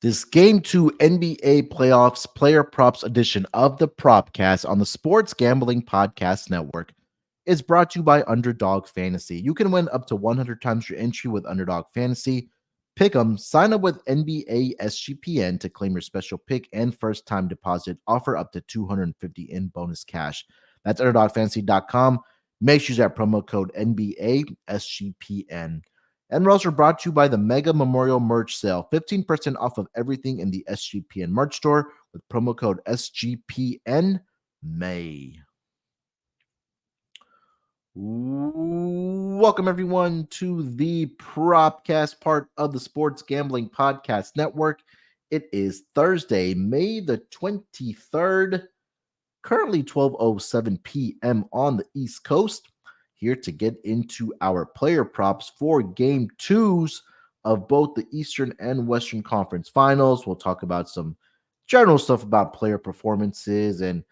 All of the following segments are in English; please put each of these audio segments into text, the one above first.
This Game 2 NBA Playoffs Player Props edition of the Propcast on the Sports Gambling Podcast Network is brought to you by Underdog Fantasy. You can win up to 100 times your entry with Underdog Fantasy. Pick 'em. Sign up with NBA SGPN to claim your special pick and first-time deposit. Offer up to $250 in bonus cash. That's UnderdogFantasy.com. Make sure you use that promo code NBA SGPN. And we're also brought to you by the Mega Memorial Merch Sale. 15% off of everything in the SGPN merch store with promo code SGPN May. Welcome, everyone, to the Propcast, part of the Sports Gambling Podcast Network. It is Thursday, May the 23rd, currently 12:07 p.m. on the East Coast. Here to get into our player props for game twos of both the Eastern and Western Conference Finals. We'll talk about some general stuff about player performances and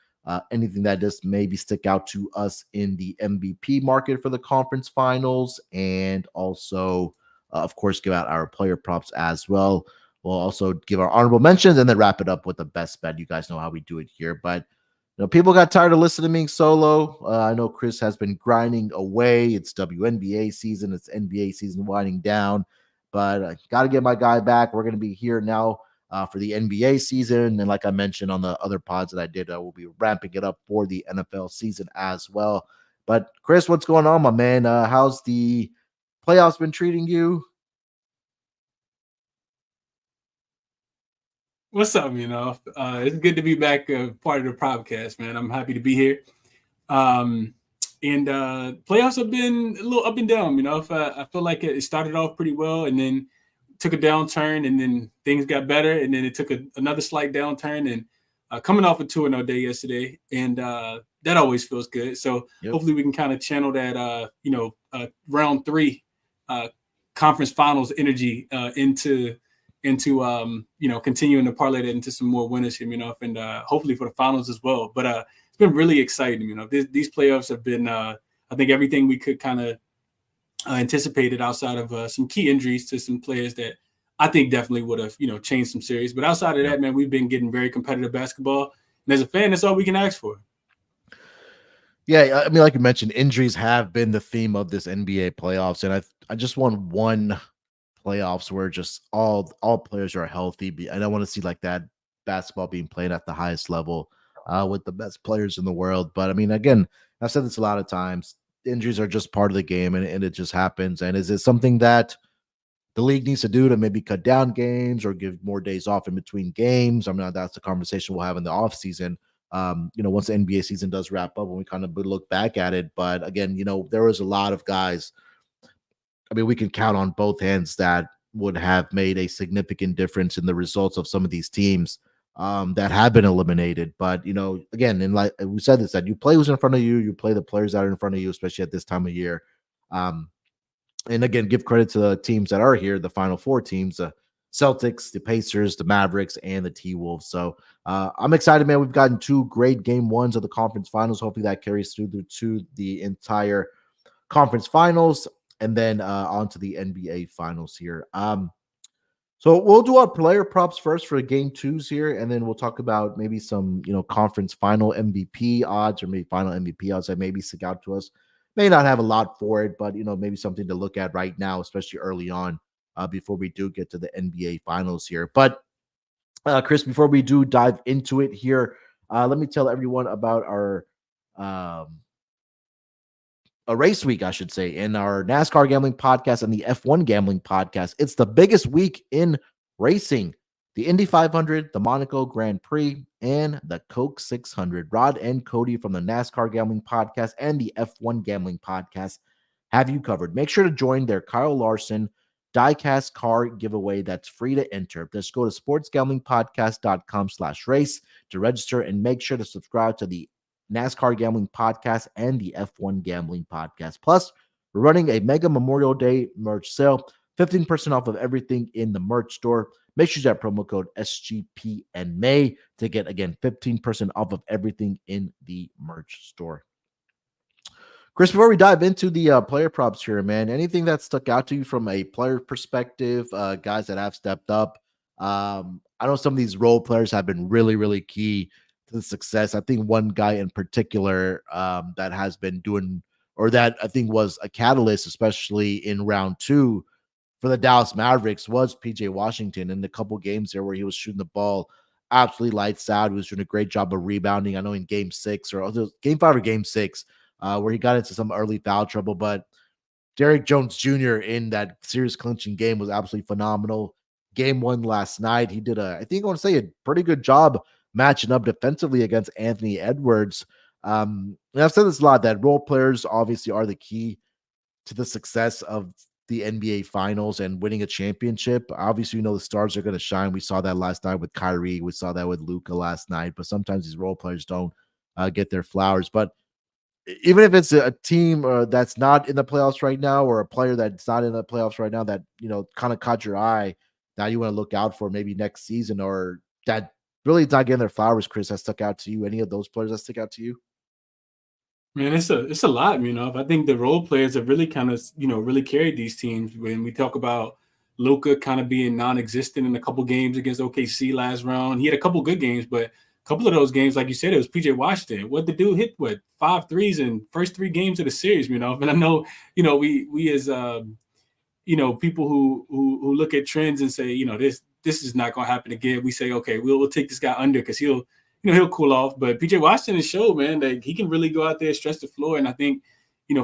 anything that just maybe stick out to us in the MVP market for the conference finals, and also, of course, give out our player props as well. We'll also give our honorable mentions and then wrap it up with the best bet. You guys know how we do it here, but people got tired of listening to me solo. I know Chris has been grinding away. It's WNBA season. It's NBA season winding down. But I got to get my guy back. We're going to be here now for the NBA season. And like I mentioned on the other pods that I did, I will be ramping it up for the NFL season as well. But Chris, what's going on, my man? How's the playoffs been treating you? What's up, it's good to be back, part of the podcast, man. I'm happy to be here. And playoffs have been a little up and down, I feel like it started off pretty well and then took a downturn, and then things got better, and then it took another slight downturn, and coming off a 2-0 day yesterday, and that always feels good. So Hopefully we can kind of channel that, round 3 conference finals energy into continuing to parlay that into some more winners here, and hopefully for the finals as well. But it's been really exciting, These playoffs have been, I think, everything we could kind of anticipated outside of some key injuries to some players that I think definitely would have, changed some series. But outside of that, man, we've been getting very competitive basketball. And as a fan, that's all we can ask for. Yeah, I mean, like you mentioned, injuries have been the theme of this NBA playoffs, and I just want one playoffs where just all players are healthy. I don't want to see like that basketball being played at the highest level with the best players in the world. But I mean, again, I've said this a lot of times, injuries are just part of the game, and it just happens. And is it something that the league needs to do to maybe cut down games or give more days off in between games? I mean, that's the conversation we'll have in the off season. Once the NBA season does wrap up, when we kind of look back at it. But again, there was a lot of guys, I mean, we can count on both hands that would have made a significant difference in the results of some of these teams that have been eliminated. But, again, and like we said this, that you play who's in front of you, you play the players that are in front of you, especially at this time of year. And again, give credit to the teams that are here, the Final Four teams, the Celtics, the Pacers, the Mavericks, and the T-Wolves. So I'm excited, man. We've gotten 2 great game ones of the conference finals. Hopefully that carries through to the entire conference finals, and then on to the NBA finals here. So we'll do our player props first for game twos here, and then we'll talk about maybe some, conference final MVP odds, or maybe final MVP odds that maybe stick out to us. May not have a lot for it, but, maybe something to look at right now, especially early on before we do get to the NBA finals here. But Chris, before we do dive into it here, let me tell everyone about our a race week, I should say, in our NASCAR gambling podcast and the F1 gambling podcast. It's the biggest week in racing. The Indy 500, the Monaco Grand Prix, and the Coke 600. Rod and Cody from the NASCAR gambling podcast and the F1 gambling podcast have you covered. Make sure to join their Kyle Larson diecast car giveaway that's free to enter. Just go to sportsgamblingpodcast.com/race to register, and make sure to subscribe to the NASCAR gambling podcast and the F1 gambling podcast. Plus, we're running a Mega Memorial Day merch sale, 15% off of everything in the merch store. Make sure you use that promo code SGPN May to get, again, 15% off of everything in the merch store. Chris, before we dive into the player props here, man, anything that stuck out to you from a player perspective, guys that have stepped up, I know some of these role players have been really, really key to the success. I think one guy in particular that has been doing, or that I think was a catalyst, especially in round two for the Dallas Mavericks, was PJ Washington in the couple games there where he was shooting the ball absolutely lights out. He was doing a great job of rebounding. I know in game six or game five or game six, where he got into some early foul trouble, but Derrick Jones Jr. in that series clinching game was absolutely phenomenal. Game one last night, he did I think I want to say a pretty good job matching up defensively against Anthony Edwards. And I've said this a lot, that role players obviously are the key to the success of the NBA finals and winning a championship. Obviously, the stars are going to shine. We saw that last night with Kyrie. We saw that with Luka last night, but sometimes these role players don't get their flowers. But even if it's a team that's not in the playoffs right now, or a player that's not in the playoffs right now that kind of caught your eye, that you want to look out for maybe next season, or that really not getting their flowers, Chris, that stuck out to you? Any of those players that stick out to you? Man, it's a lot, I think the role players have really kind of, really carried these teams. When we talk about Luka kind of being non-existent in a couple games against OKC last round, he had a couple good games, but a couple of those games, like you said, it was PJ Washington. What the dude hit, 5 threes in first 3 games of the series, And I know, we as people who look at trends and say, this is not going to happen again. We say, okay, we'll take this guy under because he'll cool off. But PJ Washington has showed, man, that he can really go out there, stretch the floor. And I think,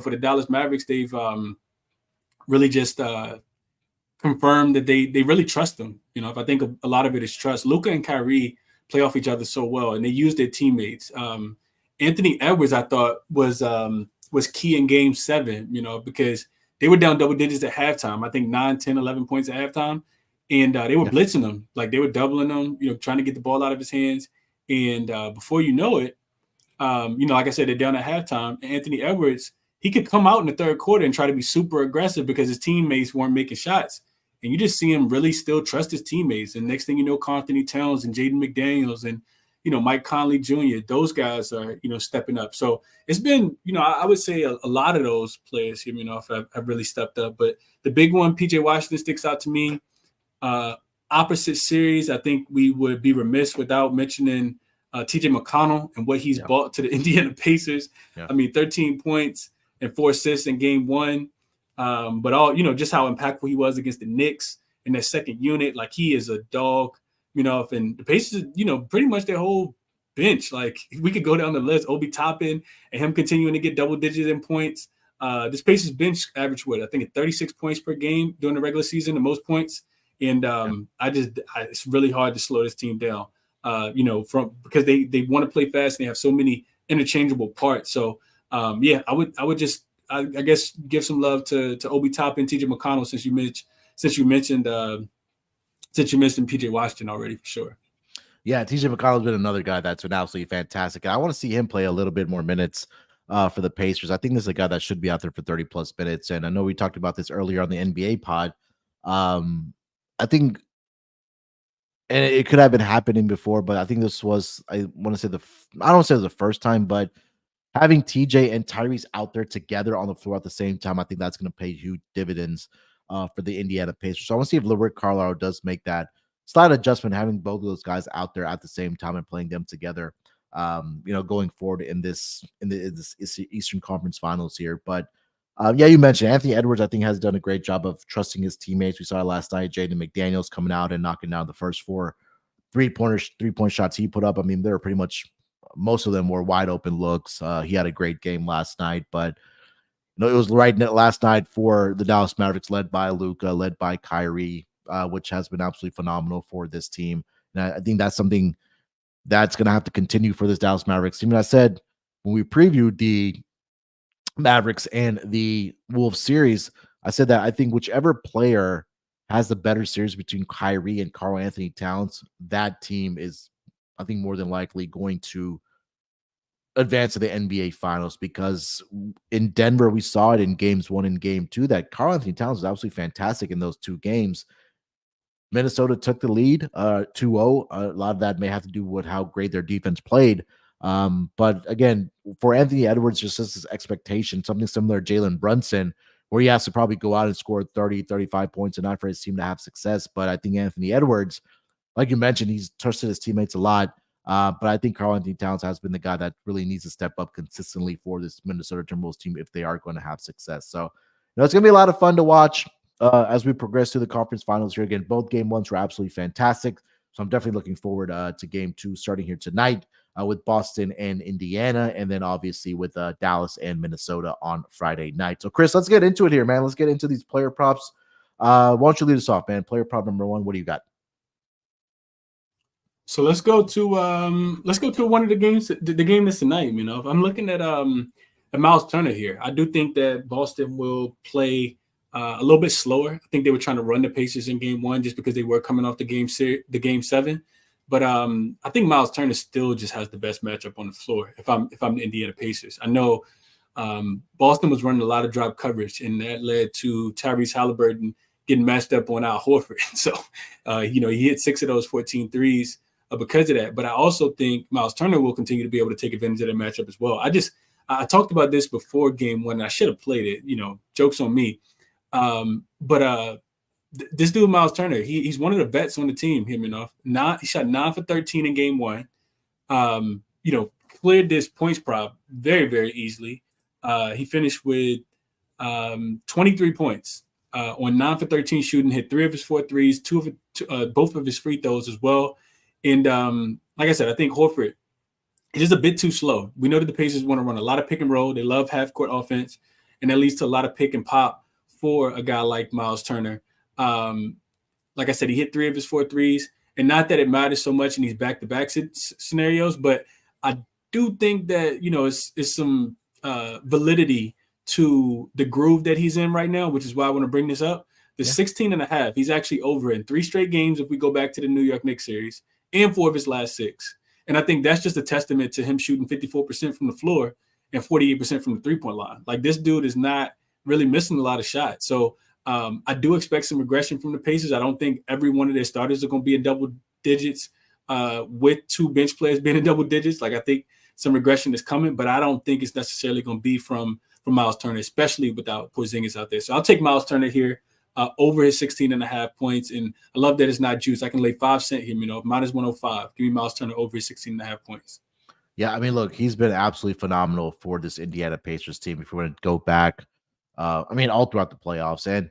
for the Dallas Mavericks, they've really just confirmed that they really trust him. If I think a lot of it is trust. Luka and Kyrie play off each other so well, and they use their teammates. Anthony Edwards, I thought, was key in game 7, because they were down double digits at halftime. I think 9, 10, 11 points at halftime. And they were blitzing them. Like, they were doubling him, trying to get the ball out of his hands. And before you know it, like I said, they're down at halftime. And Anthony Edwards, he could come out in the third quarter and try to be super aggressive because his teammates weren't making shots. And you just see him really still trust his teammates. And next thing you know, Carl-Anthony Towns and Jaden McDaniels and, Mike Conley Jr., those guys are, stepping up. So it's been, I would say a lot of those players here, have really stepped up. But the big one, PJ Washington, sticks out to me. Opposite series, I think we would be remiss without mentioning TJ McConnell and what he's brought to the Indiana Pacers. Yeah. I mean, 13 points and 4 assists in game 1. But all, just how impactful he was against the Knicks in that second unit. Like, he is a dog, and the Pacers, pretty much their whole bench. Like, we could go down the list, Obi Toppin and him continuing to get double digits in points. This Pacers bench averaged I think at 36 points per game during the regular season, the most points. And it's really hard to slow this team down, because they want to play fast and they have so many interchangeable parts. So, I would just, I guess, give some love to Obi Toppin and TJ McConnell since you mentioned PJ Washington already, for sure. Yeah, TJ McConnell's been another guy that's been absolutely fantastic. And I want to see him play a little bit more minutes for the Pacers. I think this is a guy that should be out there for 30 plus minutes. And I know we talked about this earlier on the NBA pod. I think, and it could have been happening before, but I think this was, I want to say I don't want to say it was the first time, but having TJ and Tyrese out there together on the floor at the same time, I think that's going to pay huge dividends for the Indiana Pacers. So I want to see if Rick Carlisle does make that slight adjustment, having both of those guys out there at the same time and playing them together, going forward in this Eastern Conference Finals here. But you mentioned Anthony Edwards, I think, has done a great job of trusting his teammates. We saw it last night, Jaden McDaniels coming out and knocking down the first 4 three-point shots he put up. I mean, they were pretty much, most of them were wide open looks. He had a great game last night, but it was right last night for the Dallas Mavericks, led by Luka, led by Kyrie, which has been absolutely phenomenal for this team. And I think that's something that's going to have to continue for this Dallas Mavericks team. And I said when we previewed the Mavericks and the Wolves series, I said that I think whichever player has the better series between Kyrie and Karl-Anthony Towns, that team is, I think, more than likely going to advance to the NBA Finals, because in Denver, we saw it in games 1 and game 2 that Karl-Anthony Towns was absolutely fantastic in those 2 games. Minnesota took the lead 2-0. A lot of that may have to do with how great their defense played. But again, for Anthony Edwards, just this expectation, something similar to Jalen Brunson, where he has to probably go out and score 30, 35 points and not for his team to have success. But I think Anthony Edwards like you mentioned, he's trusted his teammates a lot. But I think Karl-Anthony Towns has been the guy that really needs to step up consistently for this Minnesota Timberwolves team if they are going to have success. So, it's going to be a lot of fun to watch as we progress through the conference finals here. Again, both game ones were absolutely fantastic. So I'm definitely looking forward to game two starting here tonight with Boston and Indiana, and then obviously with Dallas and Minnesota on Friday night. So, Chris, let's get into it here, man. Let's get into these player props. Why don't you lead us off, man? Player prop number one. What do you got? So let's go to one of the games. The game that's tonight. I'm looking at Miles Turner here. I do think that Boston will play a little bit slower. I think they were trying to run the Pacers in game one just because they were coming off the game seven. But I think Miles Turner still just has the best matchup on the floor. If I'm the Indiana Pacers, I know Boston was running a lot of drop coverage, and that led to Tyrese Halliburton getting matched up on Al Horford. So he hit 6 of those 14 threes because of that. But I also think Miles Turner will continue to be able to take advantage of that matchup as well. I talked about this before game one. And I should have played it. Jokes on me. But this dude Miles Turner, he's one of the vets on the team. He shot 9 for 13 in game one. Cleared this points prop very, very easily. He finished with 23 points on 9 for 13 shooting. Hit 3 of his 4 threes, both of his free throws as well. And like I said, I think Horford is just a bit too slow. We know that the Pacers want to run a lot of pick and roll. They love half court offense, and that leads to a lot of pick and pop for a guy like Miles Turner. Like I said, he hit 3 of his 4 threes, and not that it matters so much in these back-to-back scenarios, but I do think that, it's some validity to the groove that he's in right now, which is why I want to bring this up. The 16.5, he's actually over in 3 straight games if we go back to the New York Knicks series, and 4 of his last 6. And I think that's just a testament to him shooting 54% from the floor and 48% from the three-point line. Like, this dude is not really missing a lot of shots. So I do expect some regression from the Pacers. I don't think every one of their starters are going to be in double digits with 2 bench players being in double digits. Like, I think some regression is coming, but I don't think it's necessarily going to be from Miles Turner, especially without Porzingis out there. So I'll take Miles Turner here over his 16.5 points. And I love that it's not juice. I can lay 5 cents here, minus 105. Give me Miles Turner over his 16.5 points. Yeah, I mean, look, he's been absolutely phenomenal for this Indiana Pacers team. If we want to go back, all throughout the playoffs. And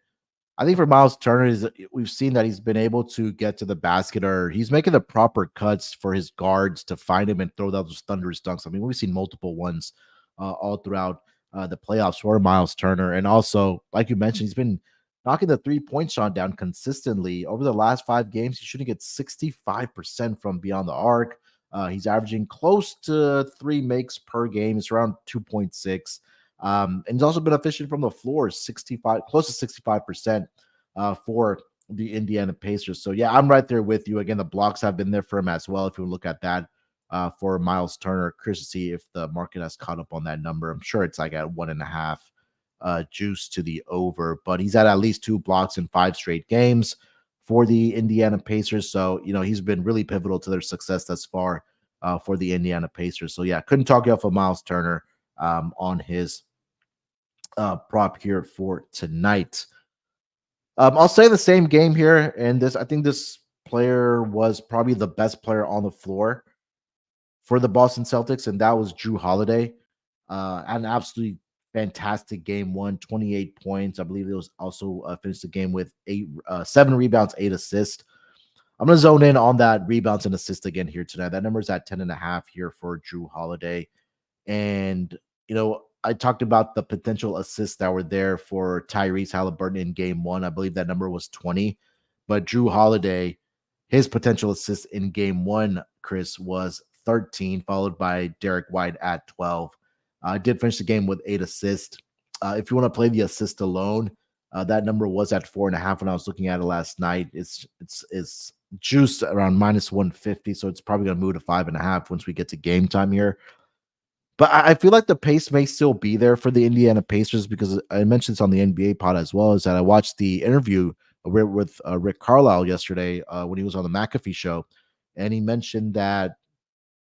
I think for Miles Turner, we've seen that he's been able to get to the basket, or he's making the proper cuts for his guards to find him and throw those thunderous dunks. I mean, we've seen multiple ones all throughout the playoffs for Miles Turner. And also, like you mentioned, he's been knocking the 3-point shot down consistently. Over the last 5 games, he's shooting at 65% from beyond the arc. He's averaging close to 3 makes per game. It's around 2.6. And he's also been efficient from the floor, close to 65% for the Indiana Pacers. So, yeah, I'm right there with you. Again, the blocks have been there for him as well. If you look at that for Miles Turner, curious to see if the market has caught up on that number. I'm sure it's like at 1.5 juice to the over, but he's at least 2 blocks in 5 straight games for the Indiana Pacers. So, he's been really pivotal to their success thus far for the Indiana Pacers. So, yeah, couldn't talk you off of Miles Turner on his prop here for tonight. I'll say the same game here, and I think this player was probably the best player on the floor for the Boston Celtics, and that was Jrue Holiday. An absolutely fantastic game 1, 28 points. I believe it was also finished the game with 7 rebounds, 8 assists. I'm going to zone in on that rebounds and assists again here tonight. That number is at 10.5 here for Jrue Holiday. And, I talked about the potential assists that were there for Tyrese Halliburton in game 1. I believe that number was 20. But Jrue Holiday, his potential assists in game 1, Chris, was 13, followed by Derek White at 12. Did finish the game with 8 assists. If you want to play the assist alone, that number was at 4.5 when I was looking at it last night. It's juiced around minus 150, so it's probably going to move to 5.5 once we get to game time here. But I feel like the pace may still be there for the Indiana Pacers, because I mentioned this on the NBA pod as well, is that I watched the interview with Rick Carlisle yesterday when he was on the McAfee show, and he mentioned that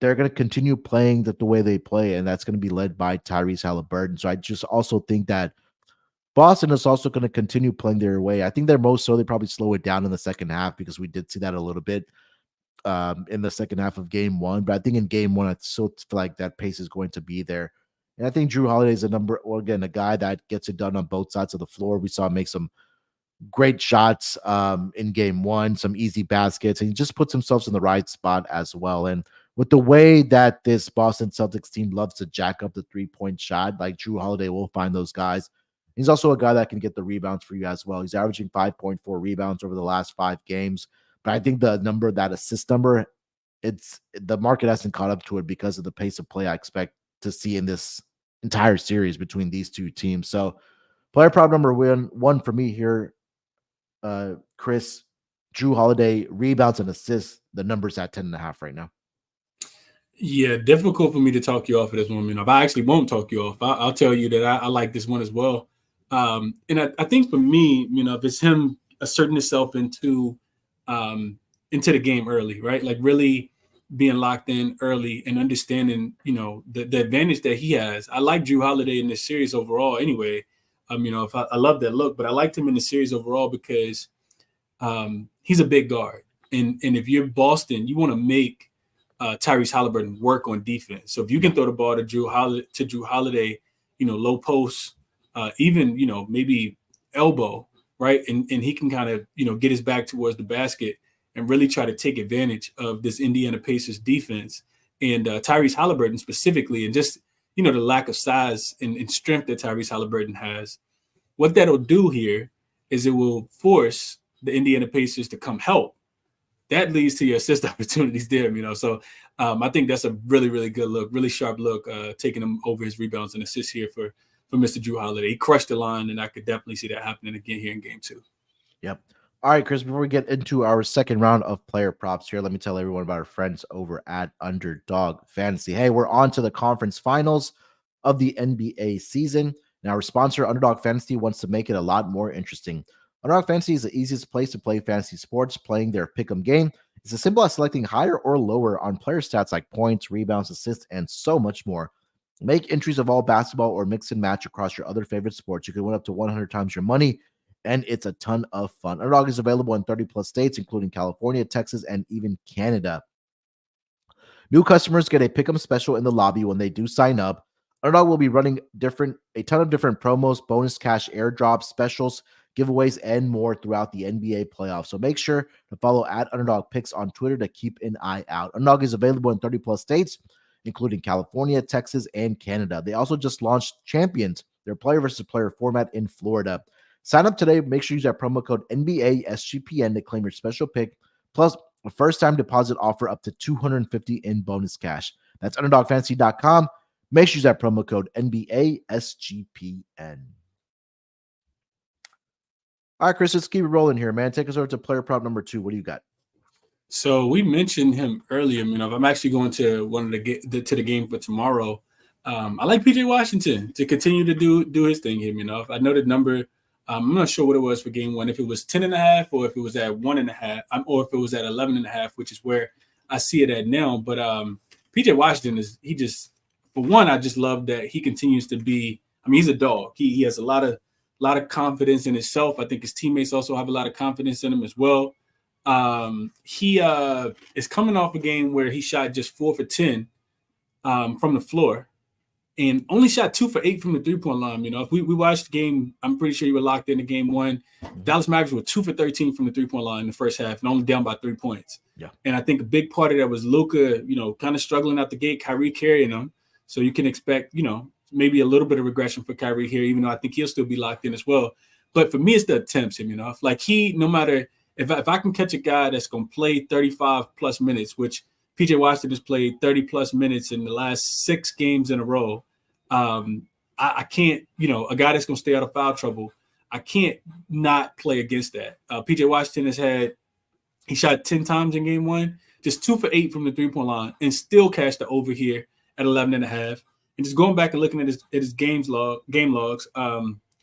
they're going to continue playing the way they play, and that's going to be led by Tyrese Halliburton. So I just also think that Boston is also going to continue playing their way. I think they probably slow it down in the second half, because we did see that a little bit in the second half of game one. But I think in game one, I still feel like that pace is going to be there. And I think Drew Holiday is a guy that gets it done on both sides of the floor. We saw him make some great shots in game one, some easy baskets, and he just puts himself in the right spot as well. And with the way that this Boston Celtics team loves to jack up the 3-point shot, like Drew Holiday will find those guys. He's also a guy that can get the rebounds for you as well. He's averaging 5.4 rebounds over the last 5 games. But I think the number, that assist number, it's the market hasn't caught up to it because of the pace of play I expect to see in this entire series between these two teams. So player prop number one for me here, Chris, Drew Holiday, rebounds and assists. The number's at 10.5 right now. Yeah, difficult for me to talk you off of this one. I actually won't talk you off. I'll tell you that I like this one as well. And I think for me, if it's him asserting himself into the game early, right? Like really being locked in early and understanding, the advantage that he has. I like Drew Holiday in this series overall anyway. If I love that look, but I liked him in the series overall because he's a big guard. And if you're Boston, you want to make Tyrese Halliburton work on defense. So if you can throw the ball to Drew Holiday, low post, even, maybe elbow, right? And he can kind of, get his back towards the basket and really try to take advantage of this Indiana Pacers defense and Tyrese Halliburton specifically, and just, the lack of size and strength that Tyrese Halliburton has. What that'll do here is it will force the Indiana Pacers to come help. That leads to your assist opportunities there, So I think that's a really, really good look, really sharp look, taking him over his rebounds and assists here for Mr. Drew Holiday. He crushed the line, and I could definitely see that happening again here in game 2. Yep. All right, Chris, before we get into our second round of player props here, let me tell everyone about our friends over at Underdog Fantasy. Hey, we're on to the conference finals of the NBA season. Now, our sponsor, Underdog Fantasy, wants to make it a lot more interesting. Underdog Fantasy is the easiest place to play fantasy sports, playing their pick'em game. It's as simple as selecting higher or lower on player stats like points, rebounds, assists, and so much more. Make entries of all basketball or mix and match across your other favorite sports. You can win up to 100 times your money, and it's a ton of fun. Underdog is available in 30-plus states, including California, Texas, and even Canada. New customers get a pick'em special in the lobby when they do sign up. Underdog will be running a ton of different promos, bonus cash airdrops, specials, giveaways, and more throughout the NBA playoffs. So make sure to follow at Underdog Picks on Twitter to keep an eye out. Underdog is available in 30-plus states, including California, Texas, and Canada. They also just launched Champions, their player versus player format in Florida. Sign up today. Make sure you use that promo code NBA SGPN to claim your special pick, plus a first-time deposit offer up to $250 in bonus cash. That's UnderdogFantasy.com. Make sure you use that promo code NBA SGPN. All right, Chris, let's keep it rolling here, man. Take us over to player prop number 2. What do you got? So we mentioned him earlier. I'm actually going to to the game for tomorrow. I like PJ Washington to continue to do his thing here. I know the number. I'm not sure what it was for game 1. If it was 10.5, or if it was at 1.5, or if it was at 11.5, which is where I see it at now. But PJ Washington for one, I just love that he continues to be. He's a dog. He has a lot of confidence in himself. I think his teammates also have a lot of confidence in him as well. He is coming off a game where he shot just 4 for 10 from the floor, and only shot 2 for 8 from the 3-point line. If we watched the game, I'm pretty sure you were locked into game 1. Dallas Mavericks were 2 for 13 from the 3-point line in the first half, and only down by 3 points. Yeah. And I think a big part of that was Luka, kind of struggling out the gate, Kyrie carrying them. So you can expect, maybe a little bit of regression for Kyrie here, even though I think he'll still be locked in as well. But for me, it's the attempts, like no matter if I can catch a guy that's going to play 35 plus minutes, which PJ Washington has played 30 plus minutes in the last 6 games in a row. I can't, a guy that's going to stay out of foul trouble, I can't not play against that. PJ Washington he shot 10 times in game 1, just 2 for 8 from the 3-point line, and still cashed the over here at 11.5. And just going back and looking at his game logs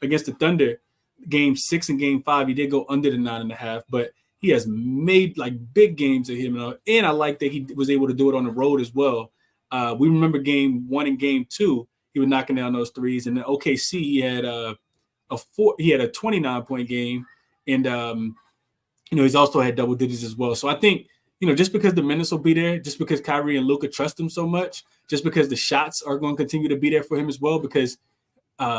against the Thunder, game 6 and game 5, he did go under the 9.5, but he has made like big games of him. And I like that he was able to do it on the road as well. We remember game 1 and game 2, he was knocking down those threes. And then OKC, he had a 29-point game. And, he's also had double digits as well. So I think just because the minutes will be there, just because Kyrie and Luka trust him so much, just because the shots are going to continue to be there for him as well. Because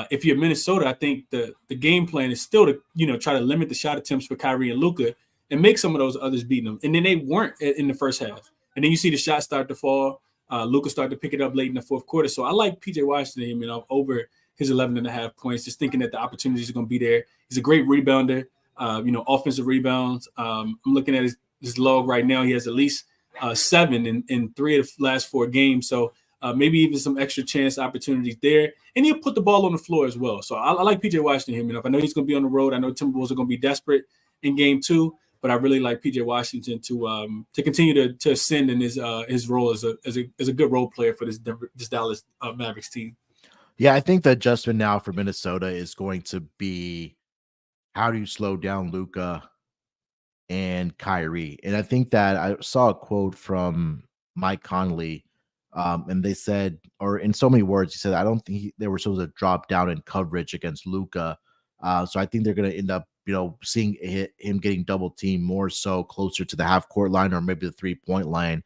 if you're Minnesota, I think the game plan is still to try to limit the shot attempts for Kyrie and Luka and make some of those others beating them. And then they weren't in the first half. And then you see the shots start to fall. Luka started to pick it up late in the fourth quarter. So I like PJ Washington, over his 11.5 points, just thinking that the opportunities are going to be there. He's a great rebounder, offensive rebounds. I'm looking at his log right now. He has at least 7 in 3 of the last 4 games. So maybe even some extra chance opportunities there. And he'll put the ball on the floor as well. So I like PJ Washington. I know he's going to be on the road. I know Timberwolves are going to be desperate in game 2. But I really like PJ Washington to continue to ascend in his role as a good role player for this Dallas Mavericks team. Yeah, I think the adjustment now for Minnesota is going to be how do you slow down Luka and Kyrie? And I think that I saw a quote from Mike Conley, and they said, or in so many words, he said, I don't think they were supposed to drop down in coverage against Luka. So I think they're going to end up, seeing him getting double teamed more so closer to the half court line or maybe the 3-point line.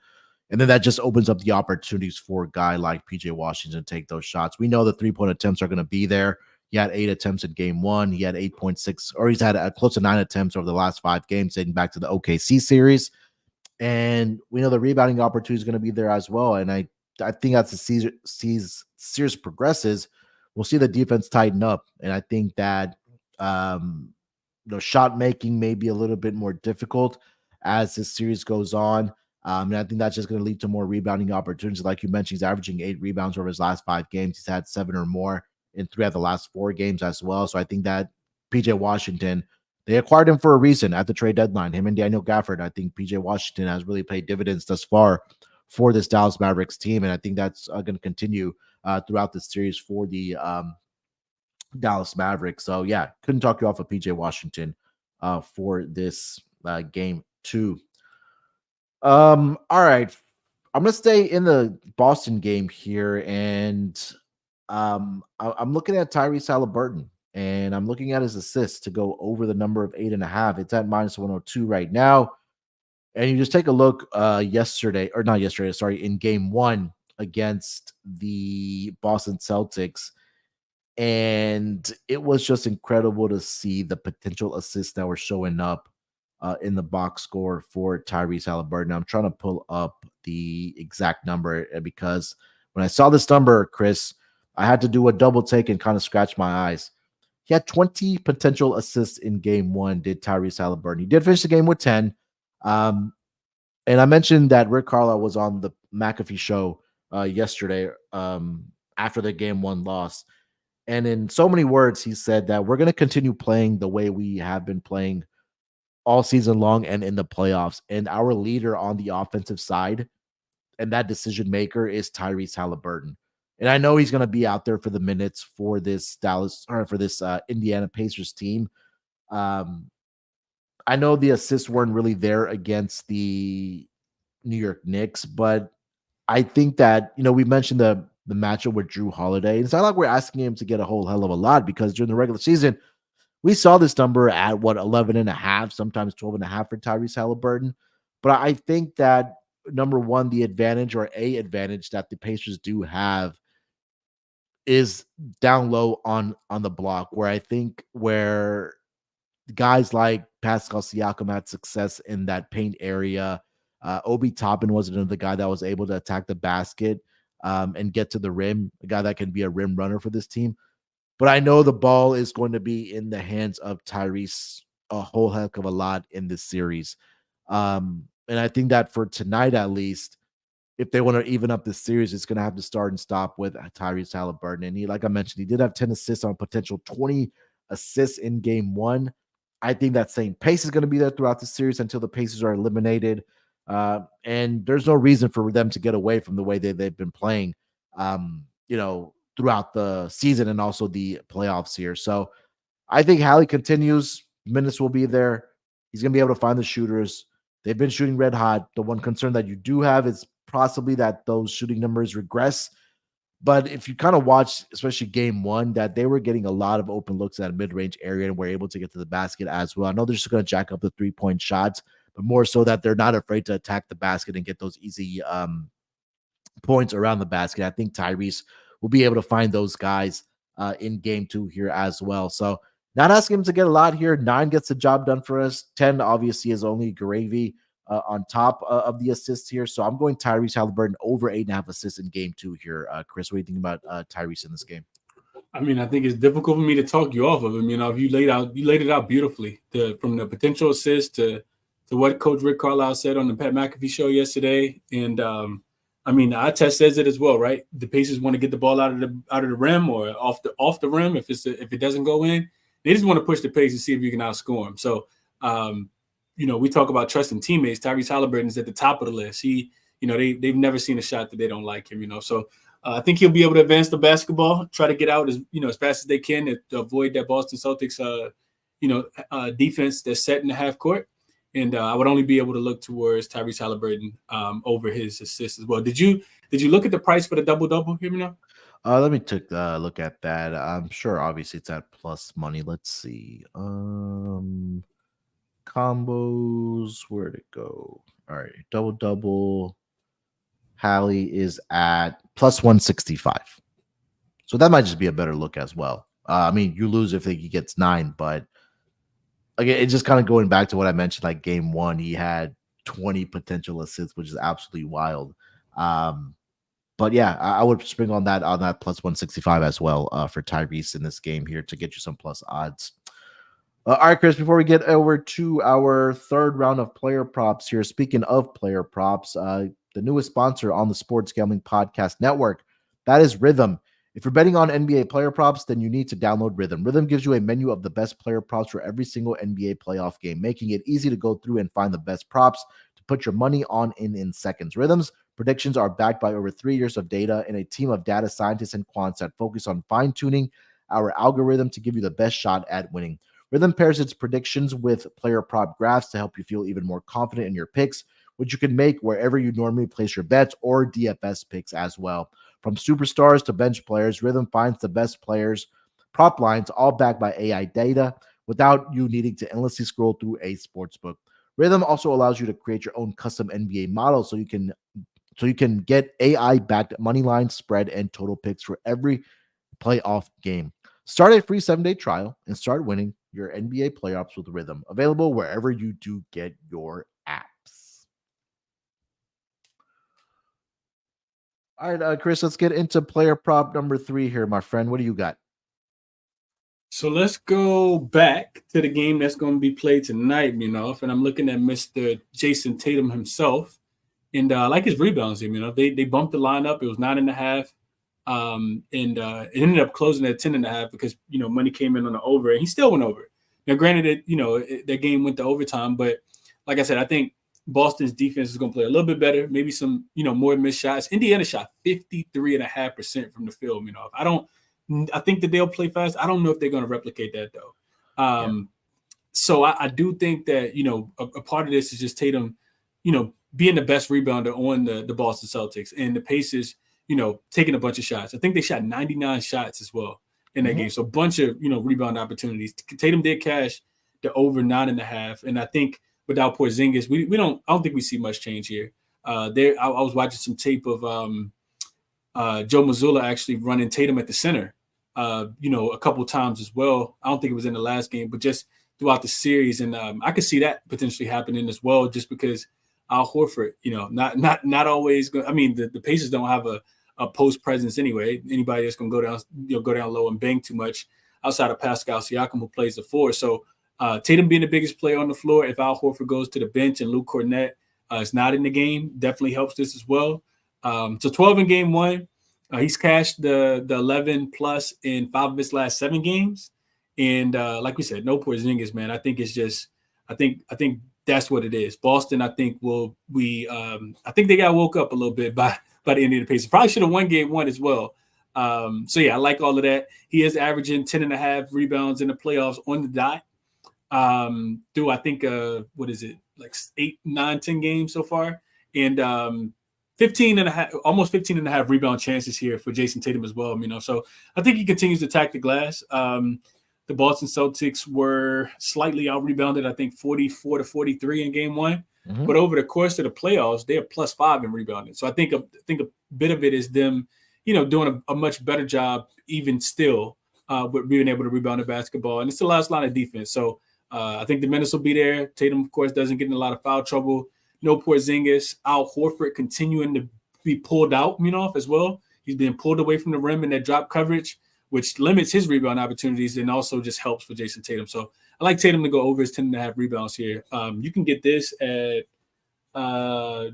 And then that just opens up the opportunities for a guy like PJ Washington to take those shots. We know the 3-point attempts are going to be there. He had 8 attempts in game 1. He had 8.6, or he's had close to 9 attempts over the last 5 games, dating back to the OKC series. And we know the rebounding opportunity is going to be there as well. And I think as the series progresses, we'll see the defense tighten up. And I think that shot making may be a little bit more difficult as this series goes on. And I think that's just going to lead to more rebounding opportunities. Like you mentioned, he's averaging 8 rebounds over his last 5 games. He's had 7 or more in 3 of the last 4 games as well. So I think that PJ Washington, they acquired him for a reason at the trade deadline. Him and Daniel Gafford. I think PJ Washington has really paid dividends thus far for this Dallas Mavericks team. And I think that's going to continue throughout the series for the Dallas Mavericks. So yeah, couldn't talk you off of PJ Washington for this game 2. All right. I'm gonna stay in the Boston game here, and I'm looking at Tyrese Halliburton, and I'm looking at his assists to go over the number of 8.5. It's at -102 right now. And you just take a look in game 1 against the Boston Celtics. And it was just incredible to see the potential assists that were showing up in the box score for Tyrese Halliburton. I'm trying to pull up the exact number because when I saw this number, Chris, I had to do a double take and kind of scratch my eyes. He had 20 potential assists in game 1, did Tyrese Halliburton. He did finish the game with 10. And I mentioned that Rick Carlisle was on the McAfee show yesterday after the game 1 loss. And in so many words, he said that we're going to continue playing the way we have been playing all season long and in the playoffs. And our leader on the offensive side and that decision maker is Tyrese Halliburton. And I know he's going to be out there for the minutes for this Indiana Pacers team. I know the assists weren't really there against the New York Knicks, but I think that, we mentioned the matchup with Drew Holiday. It's not like we're asking him to get a whole hell of a lot because during the regular season, we saw this number at 11.5, sometimes 12.5 for Tyrese Halliburton. But I think that number one, the advantage that the Pacers do have is down low on the block, where guys like Pascal Siakam had success in that paint area. Obi Toppin was another guy that was able to attack the basket and get to the rim, a guy that can be a rim runner for this team. But I know the ball is going to be in the hands of Tyrese a whole heck of a lot in this series. And I think that for tonight, at least, if they want to even up the series, it's going to have to start and stop with Tyrese Halliburton. And he, like I mentioned, he did have 10 assists on potential 20 assists in game 1. I think that same pace is going to be there throughout the series until the Pacers are eliminated. And there's no reason for them to get away from the way they've been playing, throughout the season and also the playoffs here. So I think Hallie continues. Minutes will be there. He's going to be able to find the shooters. They've been shooting red hot. The one concern that you do have is possibly that those shooting numbers regress. But if you kind of watch, especially game 1, that they were getting a lot of open looks at a mid-range area and were able to get to the basket as well. I know they're just going to jack up the 3-point shots, but more so that they're not afraid to attack the basket and get those easy points around the basket. I think Tyrese will be able to find those guys in game 2 here as well. So not asking him to get a lot here. 9 gets the job done for us. 10 obviously is only gravy on top of the assists here. So I'm going Tyrese Halliburton over 8.5 assists in game 2 here. Chris, what do you think about Tyrese in this game? I mean, I think it's difficult for me to talk you off of him. You know, if you laid it out beautifully, from the potential assist to what Coach Rick Carlisle said on the Pat McAfee show yesterday. And I mean, the eye test says it as well, right? The Pacers want to get the ball out of the rim or off the rim. If it doesn't go in, they just want to push the pace and see if you can outscore them. So, you know, we talk about trusting teammates. Tyrese Halliburton is at the top of the list. They've never seen a shot that they don't like him. You know, so. I think he'll be able to advance the basketball, try to get out as fast as they can to avoid that Boston Celtics, defense that's set in the half court. And I would only be able to look towards Tyrese Halliburton over his assists as well. Did you look at the price for the double-double? Hear me now? Let me take a look at that. I'm sure, obviously, it's at plus money. Let's see. Combos, where'd it go? All right, double-double. Hallie is at plus 165. So that might just be a better look as well. I mean, you lose if he gets 9, but again, it's just kind of going back to what I mentioned, like game 1, he had 20 potential assists, which is absolutely wild. But yeah, I would spring on that plus 165 as well for Tyrese in this game here to get you some plus odds. All right, Chris, before we get over to our third round of player props here, speaking of player props, the newest sponsor on the Sports Gambling Podcast Network, that is Rhythm. If you're betting on NBA player props, then you need to download Rhythm. Rhythm gives you a menu of the best player props for every single NBA playoff game, making it easy to go through and find the best props to put your money on in seconds. Rhythm's predictions are backed by over 3 years of data and a team of data scientists and quants that focus on fine-tuning our algorithm to give you the best shot at winning. Rhythm pairs its predictions with player prop graphs to help you feel even more confident in your picks, which you can make wherever you normally place your bets or DFS picks as well. From superstars to bench players, Rhythm finds the best players, prop lines, all backed by AI data without you needing to endlessly scroll through a sportsbook. Rhythm also allows you to create your own custom NBA model so you can get AI-backed money line, spread, and total picks for every playoff game. Start a free 7-day trial and start winning your NBA playoffs with Rhythm. Available wherever you do get your apps. All right, Chris, let's get into player prop number 3 here, my friend. What do you got? So let's go back to the game that's going to be played tonight, Munaf, and I'm looking at Mr. Jason Tatum himself. And I like his rebounds here, They bumped the lineup. It was 9.5. It ended up closing at 10.5 because, money came in on the over, and he still went over. Now, granted, that game went to overtime, but like I said, I think Boston's defense is going to play a little bit better, maybe some, more missed shots. Indiana shot 53.5% from the field, I think that they'll play fast. I don't know if they're going to replicate that, though. So I do think that, a part of this is just Tatum, being the best rebounder on the Boston Celtics, and the Pacers, taking a bunch of shots. I think they shot 99 shots as well in that game. So a bunch of, rebound opportunities. Tatum did cash the over 9.5. And I think without Porzingis, I don't think we see much change here. I was watching some tape of Joe Mazzulla actually running Tatum at the center, a couple times as well. I don't think it was in the last game, but just throughout the series. And I could see that potentially happening as well, just because Al Horford, not always good. I mean, the Pacers don't have a post presence anyway. Anybody that's going to go down low and bang too much outside of Pascal Siakam, who plays the 4. So Tatum being the biggest player on the floor, if Al Horford goes to the bench and Luke Cornett is not in the game, definitely helps this as well. So 12 in game 1. He's cashed the 11 plus in 5 of his last 7 games. And like we said, no Porzingis, man. I think it's just I think that's what it is. Boston, I think I think they got woke up a little bit by the end of the Pacers. Probably should have won game 1 as well. So yeah, I like all of that. He is averaging 10.5 rebounds in the playoffs on the dot. Through I think what is it, like 8, 9, 10 games so far, and 15 and a half, almost 15.5 rebound chances here for Jason Tatum as well. So I think he continues to attack the glass. The the Boston Celtics were slightly out-rebounded, I think 44-43 in game one. Mm-hmm. But over the course of the playoffs, they're +5 in rebounding. So I think a bit of it is them, doing a much better job even still with being able to rebound the basketball. And it's the last line of defense. So I think the minutes will be there. Tatum, of course, doesn't get in a lot of foul trouble. No Porzingis. Al Horford continuing to be pulled out, as well. He's being pulled away from the rim in that drop coverage, which limits his rebound opportunities and also just helps for Jason Tatum. So I like Tatum to go over his 10.5 rebounds here. You can get this at, I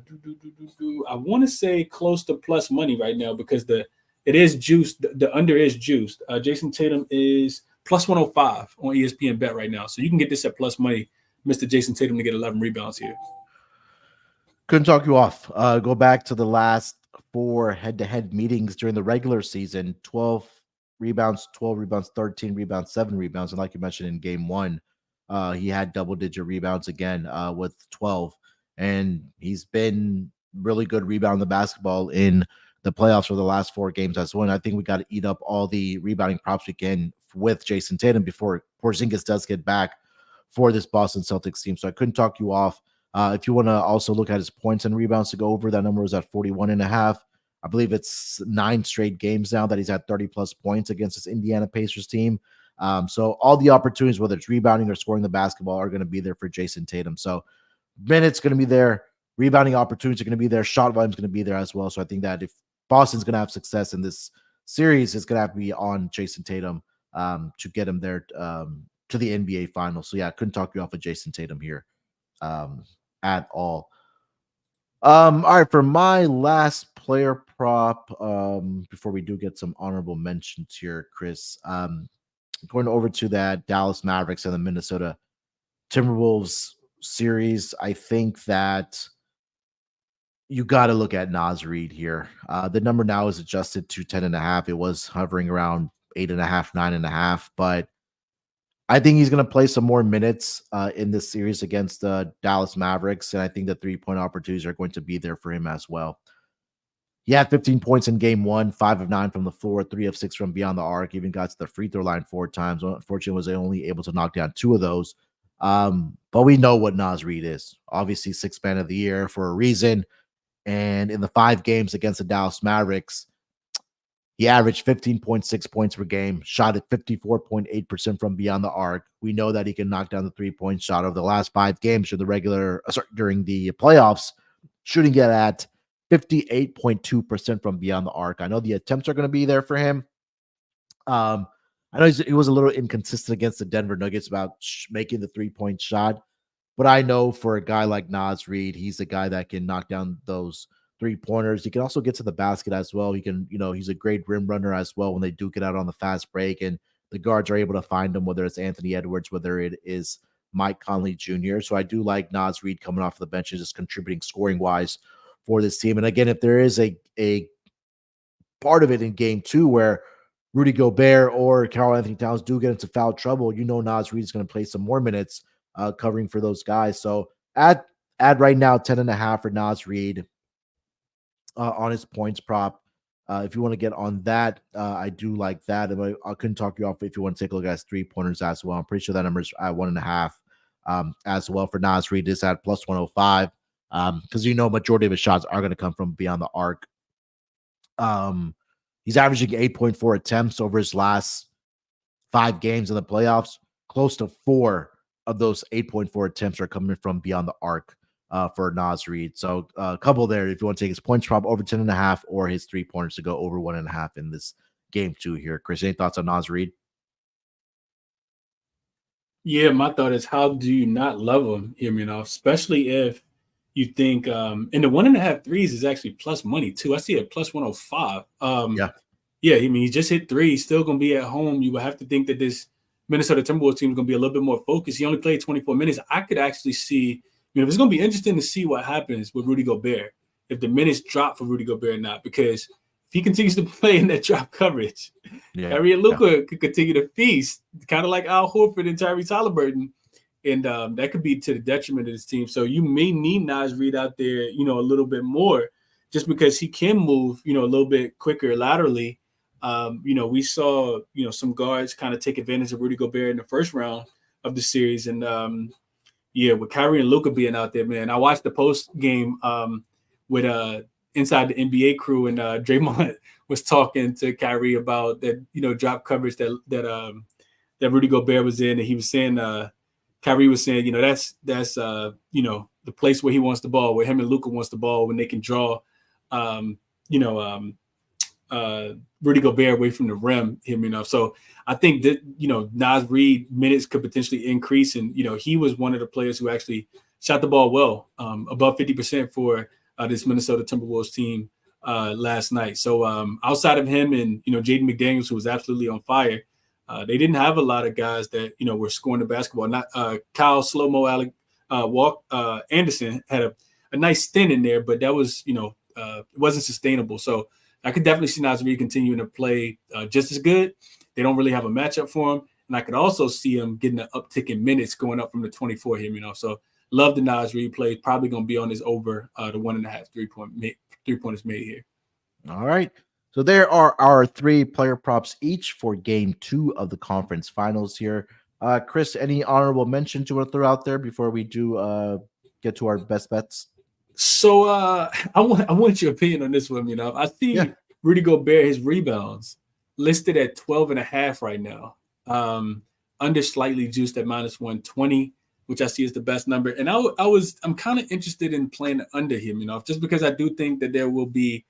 want to say close to plus money right now because it is juiced. The under is juiced. Jason Tatum is plus 105 on ESPN Bet right now. So you can get this at plus money, Mr. Jason Tatum, to get 11 rebounds here. Couldn't talk you off. Go back to the last 4 head-to-head meetings during the regular season. 12 rebounds, 13 rebounds, 7 rebounds. And like you mentioned in game one, he had double-digit rebounds again with 12. And he's been really good rebounding the basketball in the playoffs for the last 4 games as well. And I think we got to eat up all the rebounding props we can with Jason Tatum before Porzingis does get back for this Boston Celtics team. So I couldn't talk you off. If you want to also look at his points and rebounds to go over, that number was at 41.5. I believe it's 9 straight games now that he's had 30-plus points against this Indiana Pacers team. So all the opportunities, whether it's rebounding or scoring the basketball, are going to be there for Jason Tatum. So minutes going to be there. Rebounding opportunities are going to be there. Shot volume is going to be there as well. So I think that if Boston's going to have success in this series, it's going to have to be on Jason Tatum to get him there to the NBA Finals. So, yeah, I couldn't talk you off of Jason Tatum here at all. All right, for my last player prop, before we do get some honorable mentions here, Chris, going over to that Dallas Mavericks and the Minnesota Timberwolves series, I think that you got to look at Naz Reid here. The number now is adjusted to 10.5. It was hovering around 8.5, 9.5, but I think he's going to play some more minutes in this series against the Dallas Mavericks, and I think the 3-point opportunities are going to be there for him as well. He had 15 points in game one, 5 of 9 from the floor, 3 of 6 from beyond the arc, even got to the free throw line 4 times. Unfortunately, was only able to knock down 2 of those. But we know what Naz Reid is. Obviously, 6th man of the year for a reason. And in the 5 games against the Dallas Mavericks, he averaged 15.6 points per game, shot at 54.8% from beyond the arc. We know that he can knock down the 3-point shot over the last 5 games during the playoffs, shooting it at 58.2% from beyond the arc. I know the attempts are going to be there for him. I know he was a little inconsistent against the Denver Nuggets about making the 3-point shot, but I know for a guy like Naz Reid, he's a guy that can knock down those 3-pointers. He can also get to the basket as well. He can, he's a great rim runner as well when they do get out on the fast break and the guards are able to find him, whether it's Anthony Edwards, whether it is Mike Conley Jr. So I do like Naz Reid coming off the bench and just contributing scoring wise for this team. And again, if there is a part of it in game 2 where Rudy Gobert or Karl Anthony Towns do get into foul trouble, Naz Reid is going to play some more minutes covering for those guys. So add right now 10.5 for Naz Reid on his points prop. If you want to get on that, I do like that. I couldn't talk you off if you want to take a look at his 3-pointers as well. I'm pretty sure that number is at 1.5 as well for Naz Reid. Is at plus 105 because majority of his shots are going to come from beyond the arc. He's averaging 8.4 attempts over his last 5 games in the playoffs. Close to 4 of those 8.4 attempts are coming from beyond the arc for Naz Reid. So a couple there if you want to take his points prop over 10.5 or his 3-pointers to go over 1.5 in this game 2 here. Chris, any thoughts on Naz Reid? Yeah, my thought is, how do you not love him here, especially if you think and the 1.5 threes is actually plus money too. I see it plus 105. Yeah, he just hit 3. He's still going to be at home. You would have to think that this Minnesota Timberwolves team is going to be a little bit more focused. He only played 24 minutes. I could actually see, it's going to be interesting to see what happens with Rudy Gobert, if the minutes drop for Rudy Gobert or not, because if he continues to play in that drop coverage, Kyrie and Luka could continue to feast, kind of like Al Horford and Tyrese Halliburton, and that could be to the detriment of this team. So you may need Naz Reid out there, a little bit more, just because he can move, a little bit quicker laterally. We saw some guards kind of take advantage of Rudy Gobert in the first round of the series, and yeah, with Kyrie and Luka being out there, man, I watched the post game with inside the NBA crew, and Draymond was talking to Kyrie about that drop coverage that Rudy Gobert was in, and he was saying Kyrie was saying that's the place where he wants the ball, where him and Luka wants the ball when they can draw um, you know um, Rudy Gobert away from the rim. So I think that Nas Reed minutes could potentially increase, and he was one of the players who actually shot the ball well, above 50% for this Minnesota Timberwolves team last night. So outside of him and Jaden McDaniels, who was absolutely on fire, they didn't have a lot of guys that were scoring the basketball. Not Kyle Slow-Mo Alec Anderson had a nice stint in there, but that was it wasn't sustainable. So I could definitely see Nas Reed continuing to play just as good. They don't really have a matchup for him, and I could also see him getting an uptick in minutes going up from the 24 here. So love the Nas Reed play. Probably going to be on his over the 1.5 3-pointers made here. All right. So there are our 3 player props each for game 2 of the conference finals here. Chris, any honorable mentions you want to throw out there before we do get to our best bets? So I want your opinion on this one. I see Rudy Gobert, his rebounds listed at 12.5 right now. Under slightly juiced at -120, which I see as the best number. And I'm kind of interested in playing under him, just because I do think that there will be.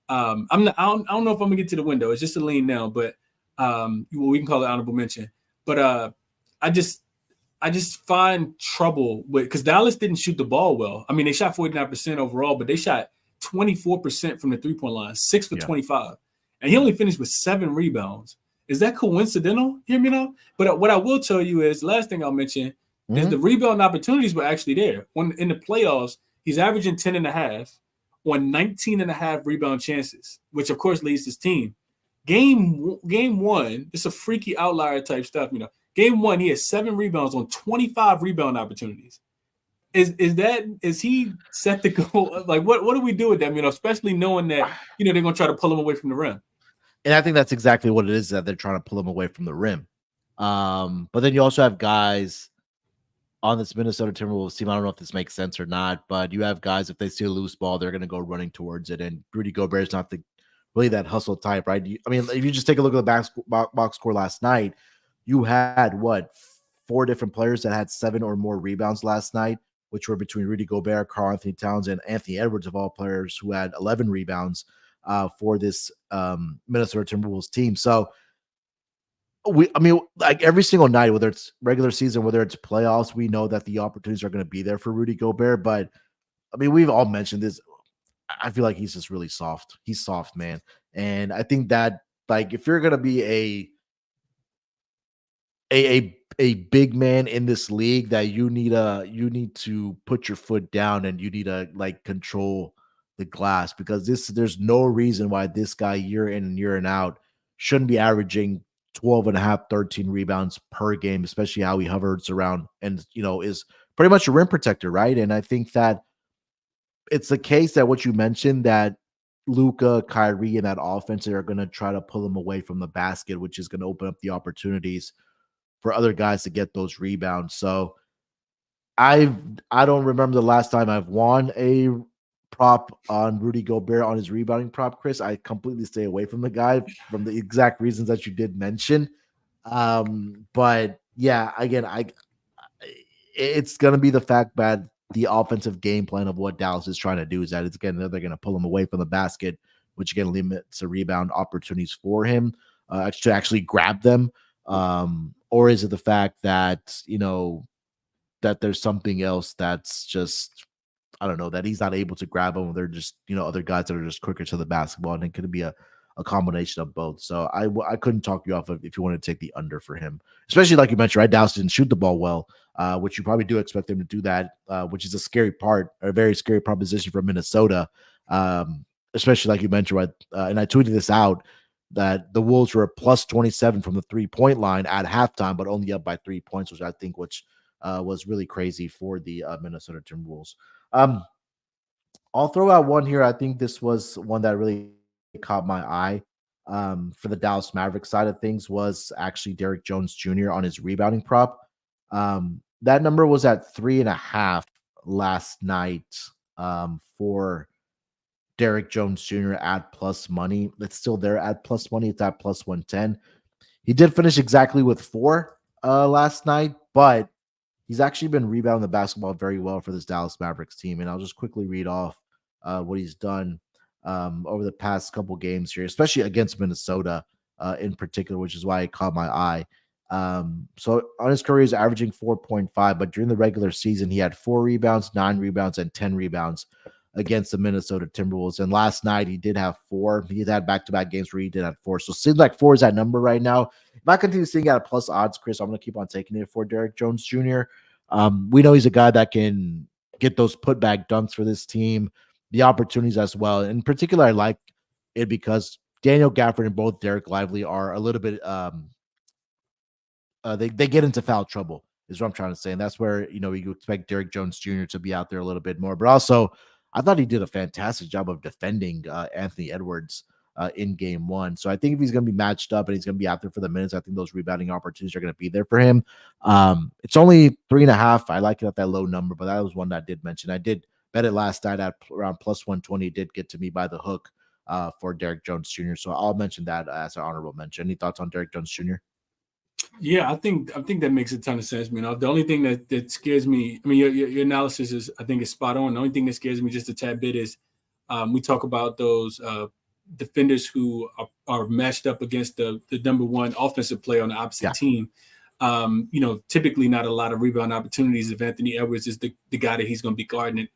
I don't know if I'm gonna get to the window. It's just a lean now, but we can call it honorable mention. But I just find trouble with, because Dallas didn't shoot the ball well. I mean, they shot 49% overall, but they shot 24% from the 3-point line, 6 for 25, and he only finished with 7 rebounds. Is that coincidental? But what I will tell you is, last thing I'll mention is the rebound opportunities were actually there. When in the playoffs, he's averaging 10.5 on 19.5 rebound chances, which of course leads his team. Game 1, it's a freaky outlier type stuff. Game 1, he has 7 rebounds on 25 rebound opportunities. Is he set to go? Like, what do we do with that? Especially knowing that they're gonna try to pull him away from the rim. And I think that's exactly what it is, that they're trying to pull him away from the rim. But then you also have guys on this Minnesota Timberwolves team. I don't know if this makes sense or not, but you have guys, if they see a loose ball, they're going to go running towards it. And Rudy Gobert is not really that hustle type, right? If you just take a look at the box score last night, you had 4 different players that had 7 or more rebounds last night, which were between Rudy Gobert, Karl-Anthony Towns, and Anthony Edwards, of all players, who had 11 rebounds for this Minnesota Timberwolves team. So like every single night, whether it's regular season, whether it's playoffs, we know that the opportunities are going to be there for Rudy Gobert. But we've all mentioned this. I feel like he's just really soft. He's soft, man. And I think that, like, if you're going to be a big man in this league, that you need to put your foot down, and you need to, like, control the glass, because there's no reason why this guy year in and year out shouldn't be averaging 12.5, 13 rebounds per game, especially how he hovers around and is pretty much a rim protector, right? And I think that it's the case that what you mentioned, that Luka, Kyrie, and that offense are going to try to pull him away from the basket, which is going to open up the opportunities for other guys to get those rebounds. So I don't remember the last time I've won a prop on Rudy Gobert on his rebounding prop, Chris. I completely stay away from the guy from the exact reasons that you did mention. But yeah, again, it's going to be the fact that the offensive game plan of what Dallas is trying to do is that they're going to pull him away from the basket, which again limits the rebound opportunities for him to actually grab them. Or is it the fact that, that there's something else that's just, I don't know, that he's not able to grab them? They're just, other guys that are just quicker to the basketball, and it could be a combination of both. So I couldn't talk you off of if you want to take the under for him, especially like you mentioned, right? Dallas didn't shoot the ball well, which you probably do expect them to do that, which is a very scary proposition for Minnesota, especially like you mentioned, right? And I tweeted this out, that the Wolves were plus 27 from the 3-point line at halftime, but only up by 3 points, which I think was really crazy for the Minnesota Timberwolves. I'll throw out one here. I think this was one that really caught my eye. for the Dallas Mavericks side of things was actually Derrick Jones Jr. on his rebounding prop. That number was at 3.5 last night for Derrick Jones Jr. at plus money. It's still there at plus money. It's at plus 110. He did finish exactly with 4 last night, but he's actually been rebounding the basketball very well for this Dallas Mavericks team. And I'll just quickly read off what he's done over the past couple games here, especially against Minnesota in particular, which is why it caught my eye. So on his career, he's averaging 4.5, but during the regular season, he had 4 rebounds, 9 rebounds, and 10 rebounds against the Minnesota Timberwolves. And last night he did have 4. He had back-to-back games where he did have 4. So it seems like 4 is that number right now. If I continue seeing at a plus odds, Chris, I'm going to keep on taking it for Derrick Jones Jr. We know he's a guy that can get those putback dunks for this team, the opportunities as well. In particular, I like it because Daniel Gafford and both Derek Lively are a little bit they get into foul trouble is what I'm trying to say. And that's where, you expect Derrick Jones Jr. to be out there a little bit more. But also, I thought he did a fantastic job of defending Anthony Edwards in game 1. So I think if he's going to be matched up and he's going to be out there for the minutes, I think those rebounding opportunities are going to be there for him. It's only 3.5. I like it at that low number, but that was one that I did mention. I did bet it last night at around plus 120. It did get to me by the hook for Derrick Jones Jr. So I'll mention that as an honorable mention. Any thoughts on Derrick Jones Jr.? Yeah, I think that makes a ton of sense, man. The only thing that scares me, I mean, your analysis is, I think, is spot on. The only thing that scares me just a tad bit is we talk about those defenders who are matched up against the number one offensive player on the opposite team. Typically not a lot of rebound opportunities if Anthony Edwards is the guy that he's going to be guarding.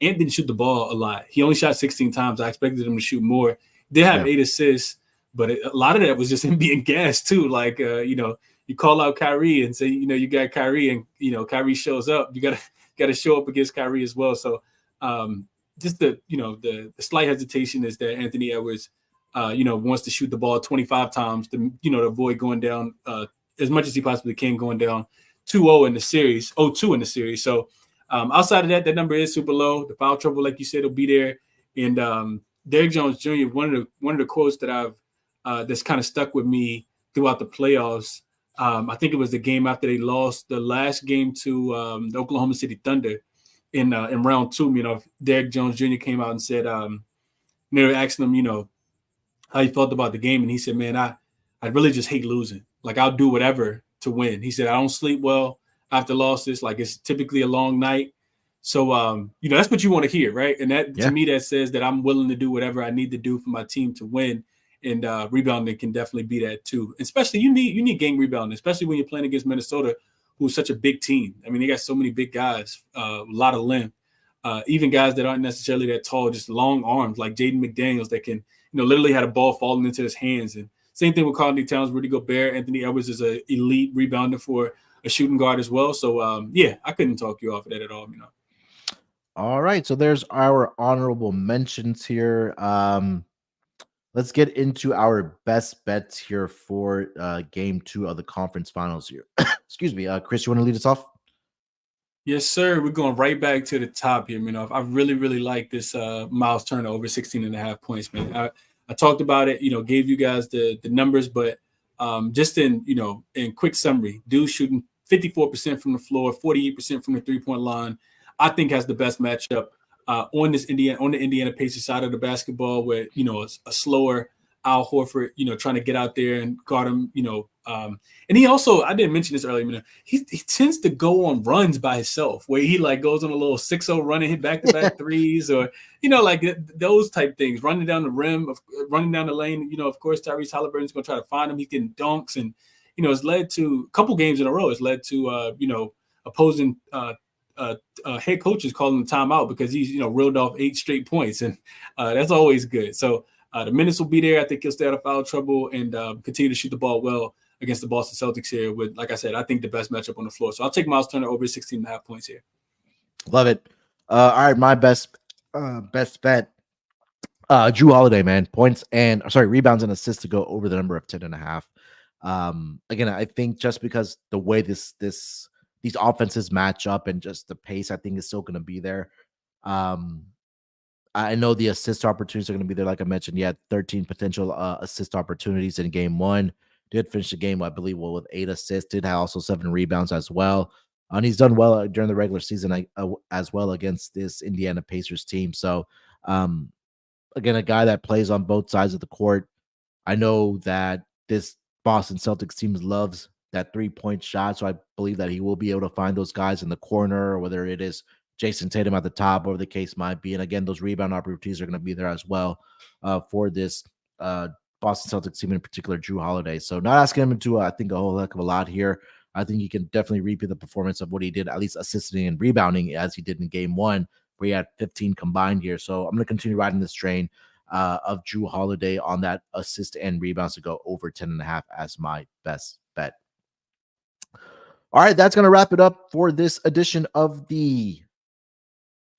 And didn't shoot the ball a lot. He only shot 16 times. I expected him to shoot more. Did have 8 assists, but a lot of that was just him being gassed too. Like, you call out Kyrie and say, you got Kyrie, and Kyrie shows up. You gotta show up against Kyrie as well. So just the slight hesitation is that Anthony Edwards wants to shoot the ball 25 times to avoid going down as much as he possibly can, going down 2-0 in the series, 0-2 in the series. So outside of that number is super low. The foul trouble, like you said, will be there. And Derrick Jones Jr., one of the quotes that I've that's kind of stuck with me throughout the playoffs. I think it was the game after they lost the last game to the Oklahoma City Thunder in round 2. Derrick Jones Jr. came out and said, they were asking him, how he felt about the game, and he said, "Man, I really just hate losing. Like, I'll do whatever to win." He said, "I don't sleep well after losses. Like, it's typically a long night." So, that's what you want to hear, right? And that to me, that says that I'm willing to do whatever I need to do for my team to win. And rebounding can definitely be that too. Especially you need game rebounding, especially when you're playing against Minnesota, who's such a big team. I mean, they got so many big guys, a lot of length, even guys that aren't necessarily that tall, just long arms like Jaden McDaniels that can, literally had a ball falling into his hands. And same thing with Karl-Anthony Towns, Rudy Gobert. Anthony Edwards is an elite rebounder for a shooting guard as well. So I couldn't talk you off of that at all. All right, so there's our honorable mentions here. Let's get into our best bets here for game 2 of the conference finals here. Excuse me. Chris, you want to lead us off? Yes, sir. We're going right back to the top here, man. I really, really like this Miles Turner over 16.5 points, man. I talked about it, gave you guys the numbers, but just in quick summary, dude shooting 54% from the floor, 48% from the 3-point line, I think has the best matchup on the Indiana Pacers side of the basketball, where a slower Al Horford, trying to get out there and guard him, and he also, I didn't mention this earlier, he tends to go on runs by himself, where he like goes on a little 6-0 run and hit back-to-back threes, or like those type things, running down the rim, running down the lane. Of course, Tyrese Halliburton's going to try to find him. He's getting dunks, and it's led to a couple games in a row. It's led to opposing head coaches calling the timeout because he's reeled off 8 straight points, and that's always good. So the minutes will be there. I think he'll stay out of foul trouble and continue to shoot the ball well against the Boston Celtics here with, like I said, I think the best matchup on the floor. So I'll take Miles Turner over 16.5 points here. Love it. All right, my best bet. Jrue Holiday, man, rebounds and assists to go over the number of 10.5. Again, I think just because the way these offenses match up and just the pace, I think is still going to be there. I know the assist opportunities are going to be there. Like I mentioned, he had 13 potential assist opportunities in game one. Did finish the game, I believe, well, with 8 assists. Did have also 7 rebounds as well. And he's done well during the regular season as well against this Indiana Pacers team. So, um, again, a guy that plays on both sides of the court. I know that this Boston Celtics team loves that 3-point shot, so I believe that he will be able to find those guys in the corner, whether it is Jason Tatum at the top, whatever the case might be. And again, those rebound opportunities are going to be there as well for this uh, Boston Celtics team, in particular, Drew Holiday. So not asking him to do, I think, a whole heck of a lot here. I think he can definitely repeat the performance of what he did, at least assisting and rebounding as he did in game one, where he had 15 combined here. So I'm going to continue riding this train of Drew Holiday on that assist and rebounds to go over 10.5 as my best bet. All right, that's going to wrap it up for this edition of the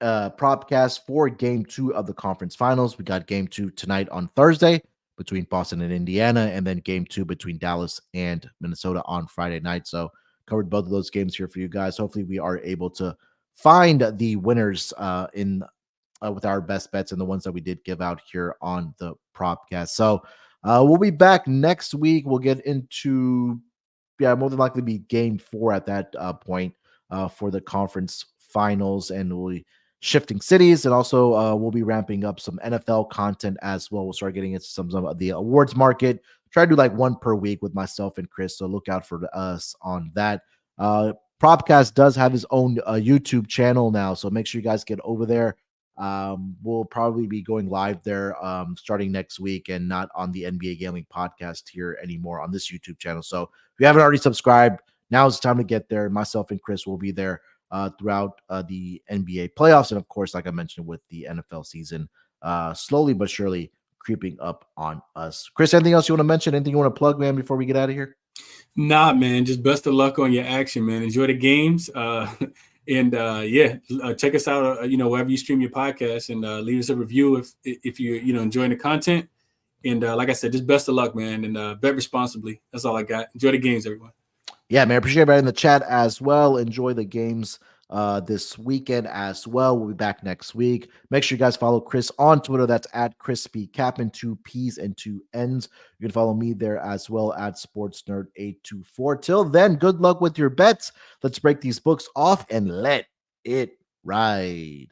Propcast for game 2 of the conference finals. We got game 2 tonight on Thursday between Boston and Indiana, and then game 2 between Dallas and Minnesota on Friday night. So covered both of those games here for you guys. Hopefully we are able to find the winners in with our best bets and the ones that we did give out here on the Propcast. So we'll be back next week. We'll get into, more than likely be game 4 at that point for the conference finals, and we'll be shifting cities, and also we'll be ramping up some NFL content as well. We'll start getting into some of the awards market. Try to do like one per week with myself and Chris, so look out for us on that. Propcast does have his own YouTube channel now, so make sure you guys get over there. We'll probably be going live there starting next week, and not on the NBA Gambling Podcast here anymore on this YouTube channel. So if you haven't already subscribed, now is the time to get there. Myself and Chris will be there throughout the NBA playoffs, and of course, like I mentioned, with the NFL season slowly but surely creeping up on us. Chris, anything else you want to mention? Anything you want to plug, man, before we get out of here? Nah, man, just best of luck on your action, man. Enjoy the games. And check us out, wherever you stream your podcast, and leave us a review if you're, enjoying the content. And like I said, just best of luck, man, and bet responsibly. That's all I got. Enjoy the games, everyone. Yeah, man, appreciate everybody in the chat as well. Enjoy the games this weekend as well. We'll be back next week. Make sure you guys follow Chris on Twitter. That's at ChrisBeCappinn, 2 P's and 2 N's. You can follow me there as well at SportsNerd824. Till then, good luck with your bets. Let's break these books off and let it ride.